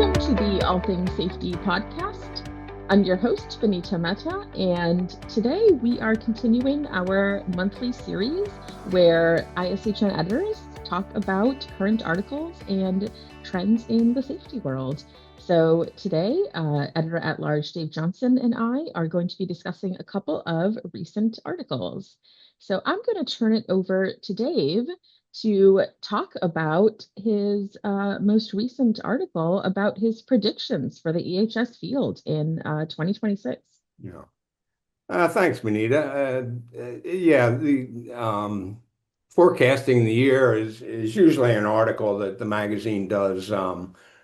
Welcome to the All Things Safety podcast. I'm your host, Benita Mehta, and today we are continuing our monthly series where ISHN editors talk about current articles and trends in the safety world. So today, Editor-at-Large Dave Johnson and I are going to be discussing a couple of recent articles. So I'm going to turn it over to Dave to talk about his most recent article about his predictions for the EHS field in 2026. Yeah. Thanks, Benita. Yeah, the forecasting the year is usually an article that the magazine does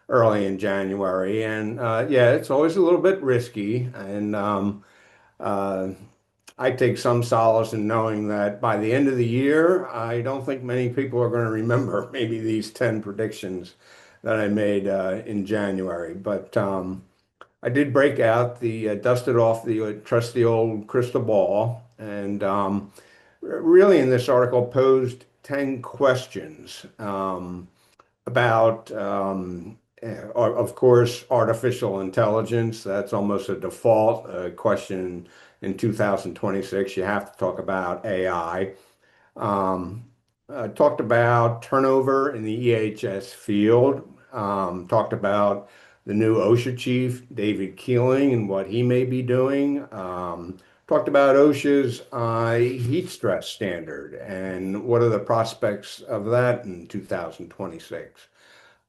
early in January, and yeah, it's always a little bit risky, and uh, I take some solace in knowing that by the end of the year, I don't think many people are going to remember maybe these 10 predictions that I made in January, but. I did break out dusted off the trusty old crystal ball, and really in this article posed 10 questions about, of course, artificial intelligence. That's almost a default question in 2026. You have to talk about AI. Um, Talked about turnover in the EHS field. Talked about the new OSHA chief, David Keeling, and what he may be doing. Talked about OSHA's heat stress standard and what are the prospects of that in 2026.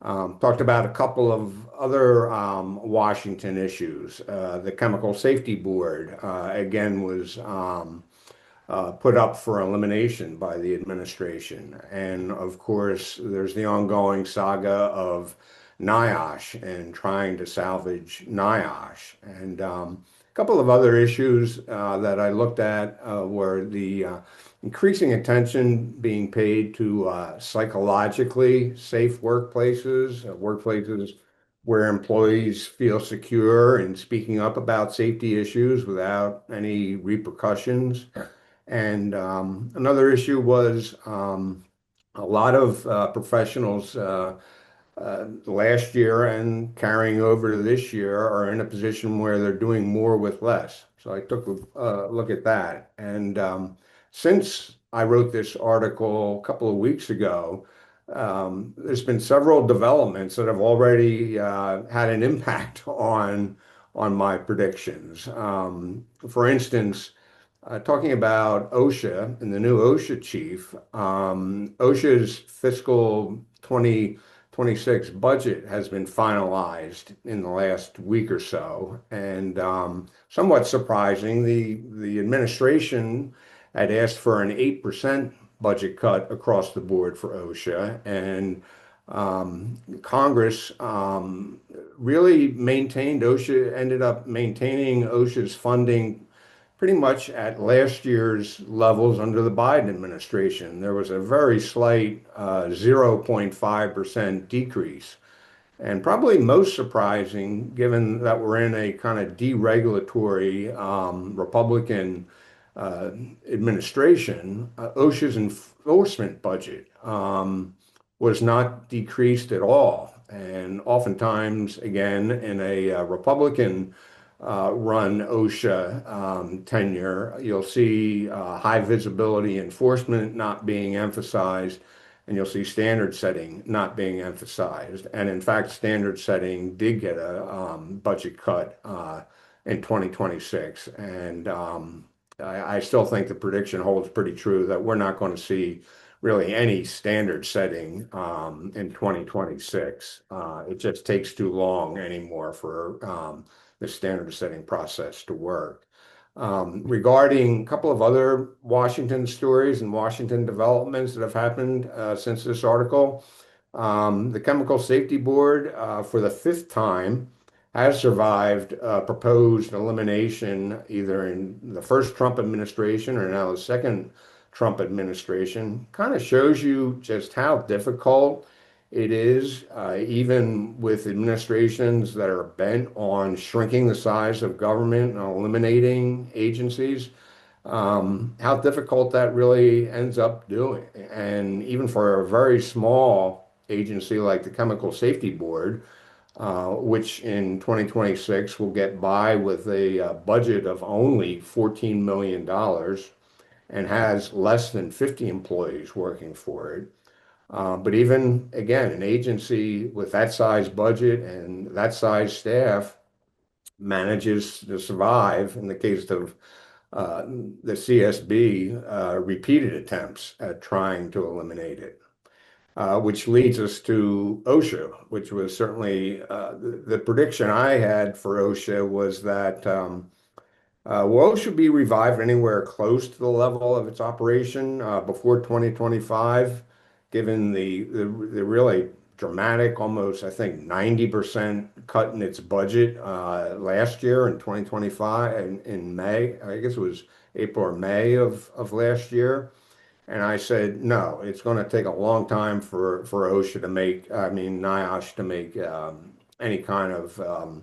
Talked about a couple of other Washington issues. The Chemical Safety Board, again, was put up for elimination by the administration. And of course, there's the ongoing saga of NIOSH and trying to salvage NIOSH. And a couple of other issues that I looked at were the increasing attention being paid to psychologically safe workplaces, workplaces where employees feel secure in speaking up about safety issues without any repercussions. And another issue was a lot of professionals last year and carrying over to this year are in a position where they're doing more with less. So I took a look at that. And since I wrote this article a couple of weeks ago, there's been several developments that have already had an impact on my predictions. For instance, talking about OSHA and the new OSHA chief, OSHA's fiscal 2026 budget has been finalized in the last week or so. And somewhat surprising, the administration had asked for an 8% budget cut across the board for OSHA. And Congress really maintained OSHA, ended up maintaining OSHA's funding pretty much at last year's levels under the Biden administration. There was a very slight 0.5% decrease. And probably most surprising, given that we're in a kind of deregulatory Republican uh, administration, OSHA's enforcement budget was not decreased at all. And oftentimes, again, in a Republican run OSHA tenure, you'll see high visibility enforcement not being emphasized, and you'll see standard setting not being emphasized. And in fact, standard setting did get a budget cut in 2026. And I still think the prediction holds pretty true that we're not going to see really any standard setting in 2026. It just takes too long anymore for the standard setting process to work. Regarding a couple of other Washington stories and Washington developments that have happened since this article, the Chemical Safety Board, for the fifth time, has survived proposed elimination either in the first Trump administration or now the second Trump administration. Kind of shows you just how difficult it is, even with administrations that are bent on shrinking the size of government and eliminating agencies, how difficult that really ends up doing. And even for a very small agency like the Chemical Safety Board, which in 2026 will get by with a budget of only $14 million and has less than 50 employees working for it. But even again, an agency with that size budget and that size staff manages to survive in the case of the CSB repeated attempts at trying to eliminate it. Which leads us to OSHA, which was certainly the prediction I had for OSHA was that will OSHA be revived anywhere close to the level of its operation before 2025, given the really dramatic, almost I think 90% cut in its budget last year in 2025 in May. I guess it was April or May of last year. And I said, no, it's going to take a long time for OSHA to make, I mean, NIOSH to make any kind of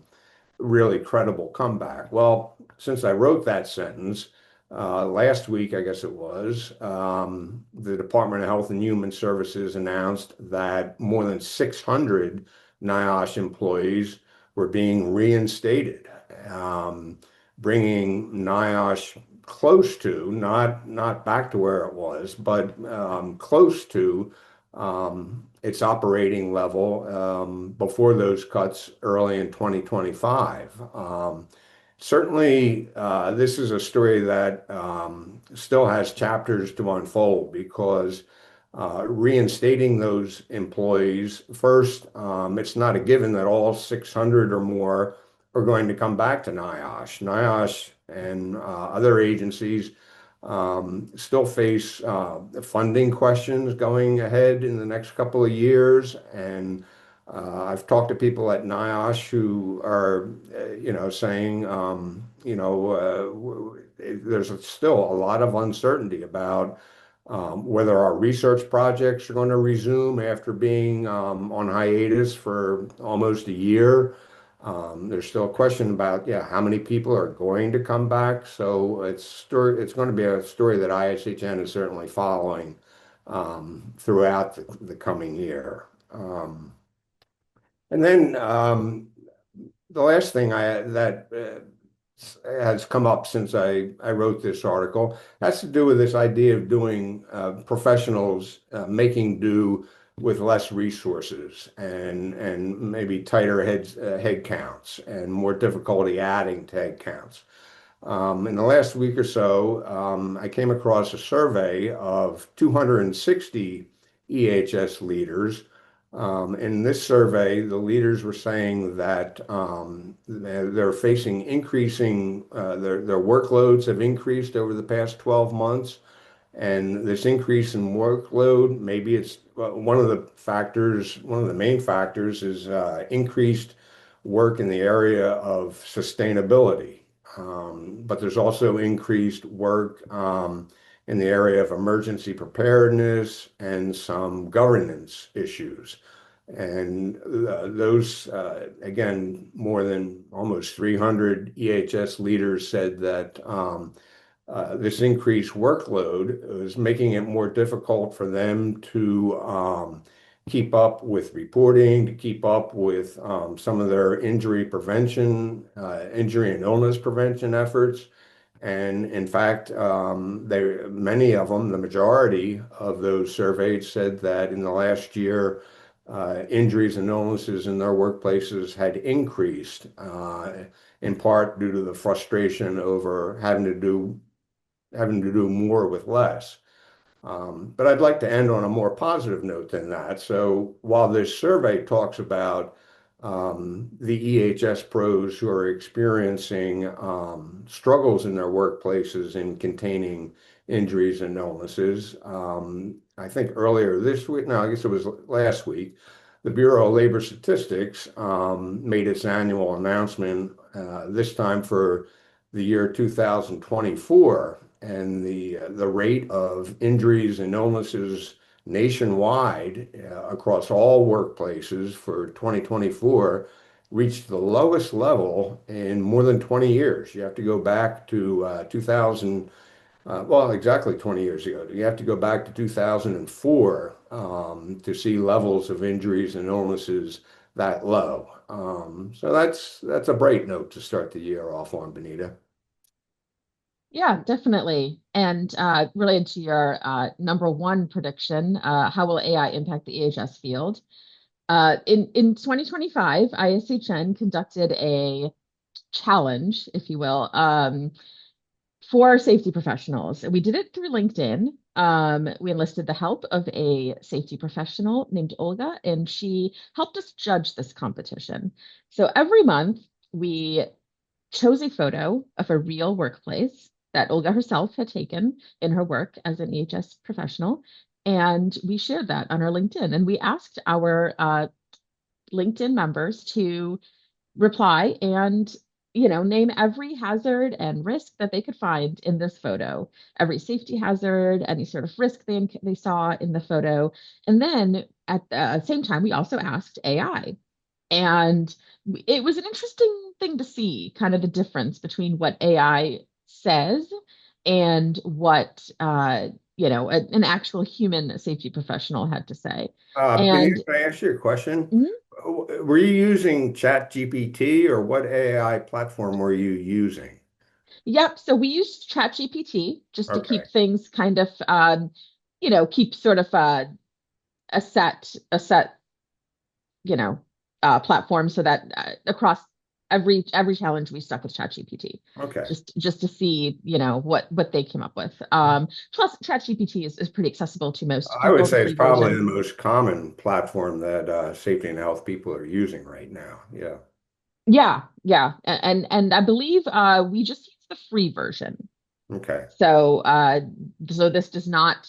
really credible comeback. Well, since I wrote that sentence last week, I guess it was, the Department of Health and Human Services announced that more than 600 NIOSH employees were being reinstated, bringing NIOSH close to, not back to where it was, but close to its operating level before those cuts early in 2025. Certainly, this is a story that still has chapters to unfold because reinstating those employees first, it's not a given that all 600 or more are going to come back to NIOSH. NIOSH and other agencies still face funding questions going ahead in the next couple of years. And I've talked to people at NIOSH who are, saying, there's still a lot of uncertainty about whether our research projects are going to resume after being on hiatus for almost a year. There's still a question about, how many people are going to come back. So it's going to be a story that ISHN is certainly following throughout the coming year. And then the last thing that has come up since I wrote this article has to do with this idea of doing professionals making do with less resources and maybe tighter head counts and more difficulty adding to head counts. In the last week or so, I came across a survey of 260 EHS leaders. In this survey, the leaders were saying that they're facing increasing, their workloads have increased over the past 12 months. And this increase in workload, maybe it's one of the main factors is increased work in the area of sustainability. But there's also increased work in the area of emergency preparedness and some governance issues. And those, again, more than almost 300 EHS leaders said that this increased workload is making it more difficult for them to keep up with reporting, to keep up with some of their injury and illness prevention efforts. And in fact, many of them, the majority of those surveyed said that in the last year, injuries and illnesses in their workplaces had increased, in part due to the frustration over having to do more with less. But I'd like to end on a more positive note than that. So while this survey talks about the EHS pros who are experiencing struggles in their workplaces in containing injuries and illnesses, I think earlier this week, no, I guess it was last week, the Bureau of Labor Statistics made its annual announcement, this time for the year 2024, and the rate of injuries and illnesses nationwide across all workplaces for 2024 reached the lowest level in more than 20 years. You have to go back to 2000, well, exactly 20 years ago. You have to go back to 2004 to see levels of injuries and illnesses that low. So that's a bright note to start the year off on, Benita. Yeah, definitely. And related to your number one prediction, how will AI impact the EHS field? In 2025, ISHN conducted a challenge, if you will, for safety professionals. We did it through LinkedIn. We enlisted the help of a safety professional named Olga, and she helped us judge this competition. So every month, we chose a photo of a real workplace that Olga herself had taken in her work as an EHS professional. And we shared that on our LinkedIn. And we asked our LinkedIn members to reply and name every hazard and risk that they could find in this photo, every safety hazard, any sort of risk they saw in the photo. And then at the same time, we also asked AI. And it was an interesting thing to see kind of the difference between what AI says and what an actual human safety professional had to say. Benita, And can I ask you a question? mhm. Were you using ChatGPT or what AI platform were you using? Yep. So we used ChatGPT just to Okay. keep things kind of, keep sort of a set, platform so that across every challenge we stuck with ChatGPT, Okay. just to see, what they came up with. Plus, ChatGPT is pretty accessible to most I would people, the say it's free probably the version. most common platform that safety and health people are using right now. Yeah. Yeah, yeah, and I believe we just use the free version. Okay. So this does not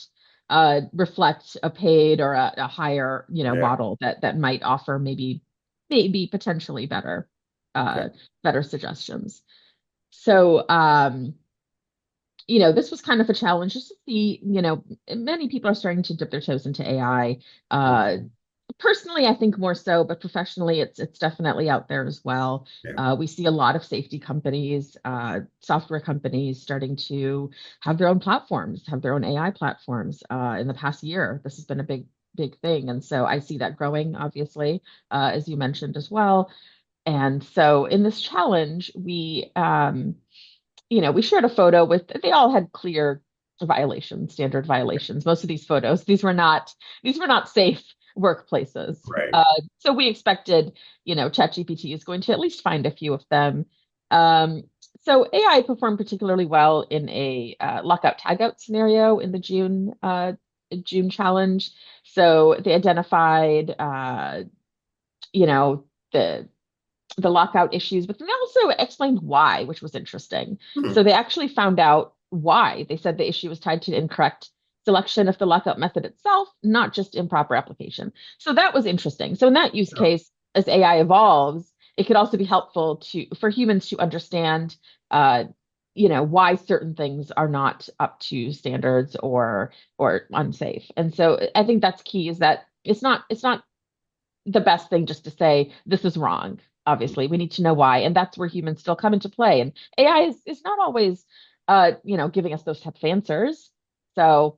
reflect a paid or a higher, Yeah. model that might offer maybe potentially Okay. uh, better suggestions. So this was kind of a challenge just to see, many people are starting to dip their toes into AI. Uh, Mhm. Personally, I think more so, but professionally, it's definitely out there as well. Yeah. We see a lot of safety companies, software companies starting to have their own platforms, have their own AI platforms. In the past year, this has been a big thing, and so I see that growing, obviously, as you mentioned as well. And so in this challenge, we shared a photo with, they all had clear violations, standard violations. Most of these photos, these were not safe workplaces. Right. So we expected, ChatGPT is going to at least find a few of them. Um, so AI performed particularly well in a lockout tagout scenario in the June challenge. So they identified, you know, the lockout issues, but then they also explained why, which was interesting. Hmm. So they actually found out why. They said the issue was tied to incorrect selection of the lockout method itself, not just improper application. So that was interesting. So in that use Yeah. case, as AI evolves, it could also be helpful for humans to understand, why certain things are not up to standards or unsafe. And so I think that's key is that it's not the best thing just to say this is wrong. Obviously, we need to know why, and that's where humans still come into play. And AI is not always, giving us those type of answers. So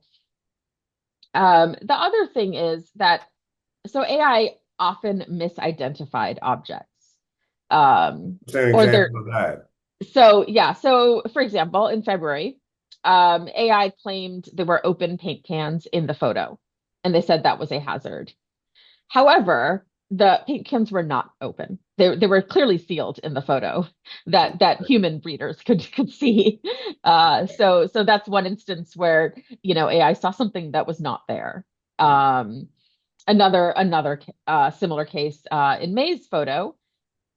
the other thing is that AI often misidentified objects, What's an or they're example of that? so yeah. So for example, in February, AI claimed there were open paint cans in the photo, and they said that was a hazard. However, the paint cans were not open. They were clearly sealed in the photo that human readers could see. So that's one instance where AI saw something that was not there. Um, another similar case in May's photo,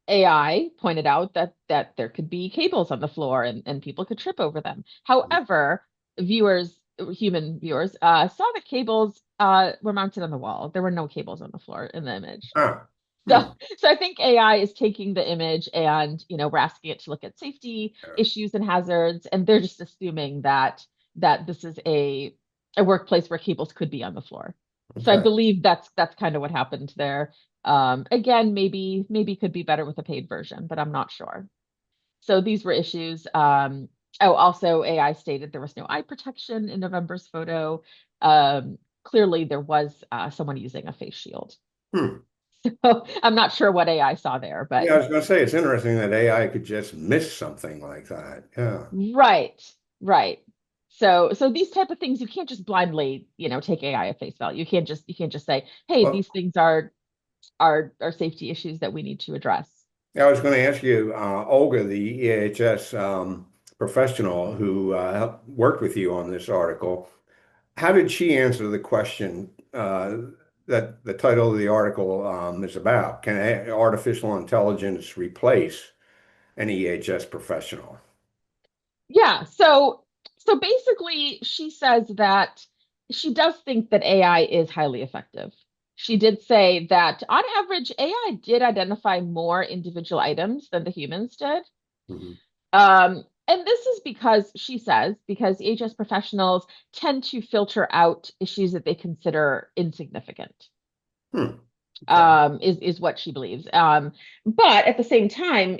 AI pointed out that there could be cables on the floor and people could trip over them. However, human viewers, saw the cables were mounted on the wall. There were no cables on the floor in the image. Ah. So, Hmm. so I think AI is taking the image and we're asking it to look at safety Yeah. issues and hazards, and they're just assuming that this is a workplace where cables could be on the floor. So I Okay. believe that's kind of what happened there. Again, maybe could be better with a paid version, but I'm not sure. So these were issues. Oh, also AI stated there was no eye protection in November's photo. Clearly there was someone using a face shield. Hmm. So I'm not sure what AI saw there, but Yeah, I was going to say it's interesting that AI could just miss something like that. Yeah. right, right. So these type of things you can't just blindly, take AI at face value. You can't just say, hey, Well, these things are safety issues that we need to address. yeah, I was going to ask you, Olga, the EHS professional who worked with you on this article, how did she answer the question that the title of the article is about? Can artificial intelligence replace an EHS professional? Yeah, so basically she says that she does think that AI is highly effective. She did say that on average, AI did identify more individual items than the humans did. Mhm. And this is because she says, because EHS professionals tend to filter out issues that they consider insignificant, Hmm. Okay. is what she believes. But at the same time,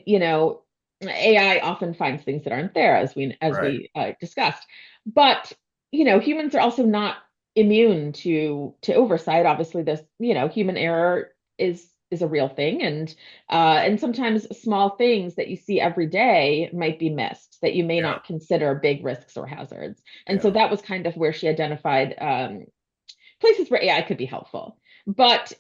AI often finds things that aren't there, as we as Right. we discussed. But humans are also not immune to oversight. Obviously, this human error is a real thing, and sometimes small things that you see every day might be missed that you may Yeah. not consider big risks or hazards. And so Yeah. that was kind of where she identified places where AI could be helpful. But,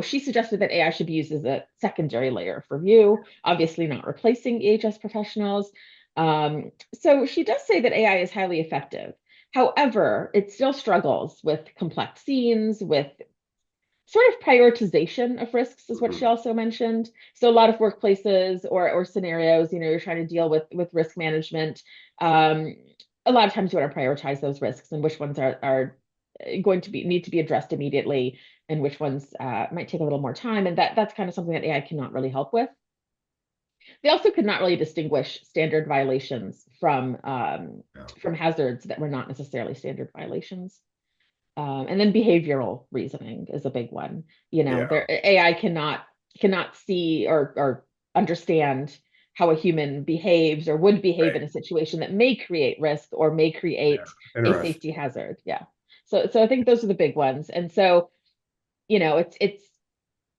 she suggested that AI should be used as a secondary layer for view, obviously not replacing EHS professionals. So she does say that AI is highly effective. However, it still struggles with complex scenes, with sort of prioritization of risks, is what she Mhm. also mentioned. So a lot of workplaces or scenarios, you're trying to deal with risk management. Um, a lot of times you want to prioritize those risks and which ones are going to be need to be addressed immediately and which ones might take a little more time. And that's kind of something that AI cannot really help with. They also could not really distinguish standard violations Yeah. from hazards that were not necessarily standard violations. And then behavioral reasoning is a big one. Yeah. There AI cannot see or understand how a human behaves or would behave in Right. a situation that may create risk or may Yeah. create a Interesting. safety hazard. Yeah. So I think those are the big ones. And so, it's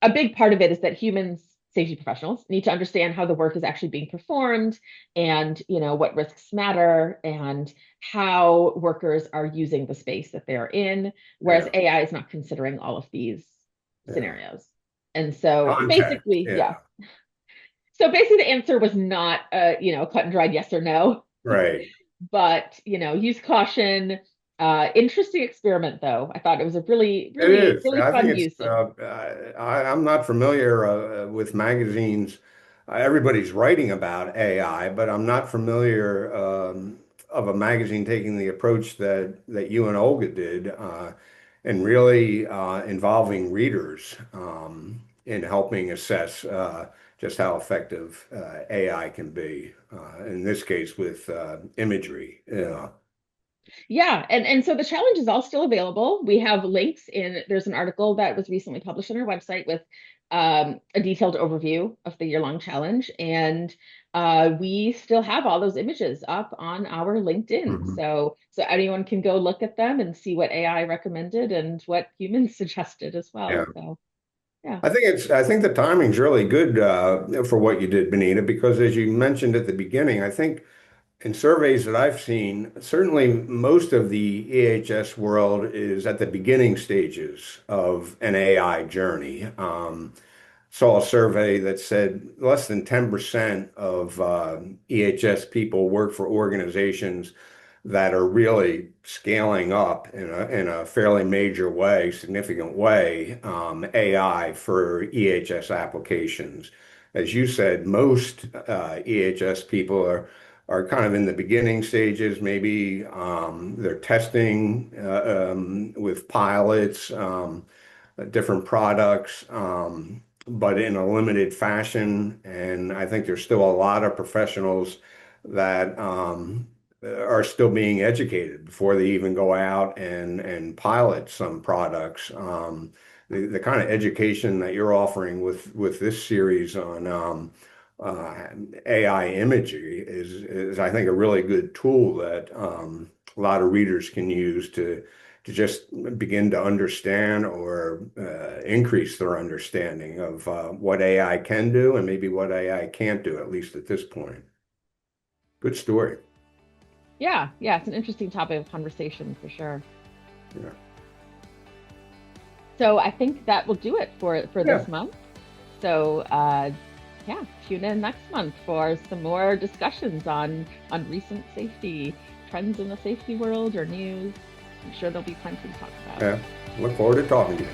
a big part of it is that humans, safety professionals, need to understand how the work is actually being performed and, what risks matter and how workers are using the space that they're in, whereas Yeah. AI is not considering all of these Yeah. scenarios. And so Context. basically, Yeah. yeah. So basically the answer was not a cut and dried yes or no, Right. but use caution. Interesting experiment though. I thought it was a really, It really, is. really I think fun it's, use of. I'm not familiar with magazines. Everybody's writing about AI, but I'm not familiar of a magazine taking the approach that you and Olga did and really involving readers in helping assess just how effective AI can be, in this case with imagery. Yeah. Yeah, and so the challenge is all still available. We have links in, there's an article that was recently published on our website with a detailed overview of the year-long challenge, and we still have all those images up on our LinkedIn. Mhm. So anyone can go look at them and see what AI recommended and what humans suggested as Yeah. well. So yeah. I think the timing's really good for what you did, Benita, because as you mentioned at the beginning, I think in surveys that I've seen, certainly most of the EHS world is at the beginning stages of an AI journey. Saw a survey that said less than 10% of EHS people work for organizations that are really scaling up in a fairly major way, significant way, AI for EHS applications. As you said, most EHS people are kind of in the beginning stages. Maybe they're testing with pilots, different products, but in a limited fashion. And I think there's still a lot of professionals that are still being educated before they even go out and pilot some products. The kind of education that you're offering with this series on uh, AI imagery is I think a really good tool that a lot of readers can use to just begin to understand or increase their understanding of what AI can do and maybe what AI can't do, at least at this point. Good story. Yeah, it's an interesting topic of conversation for sure. Yeah. So I think that will do it for this month. So yeah, tune in next month for some more discussions on recent safety trends in the safety world or news. I'm sure there'll be plenty to talk about. Yeah, look forward to talking to you.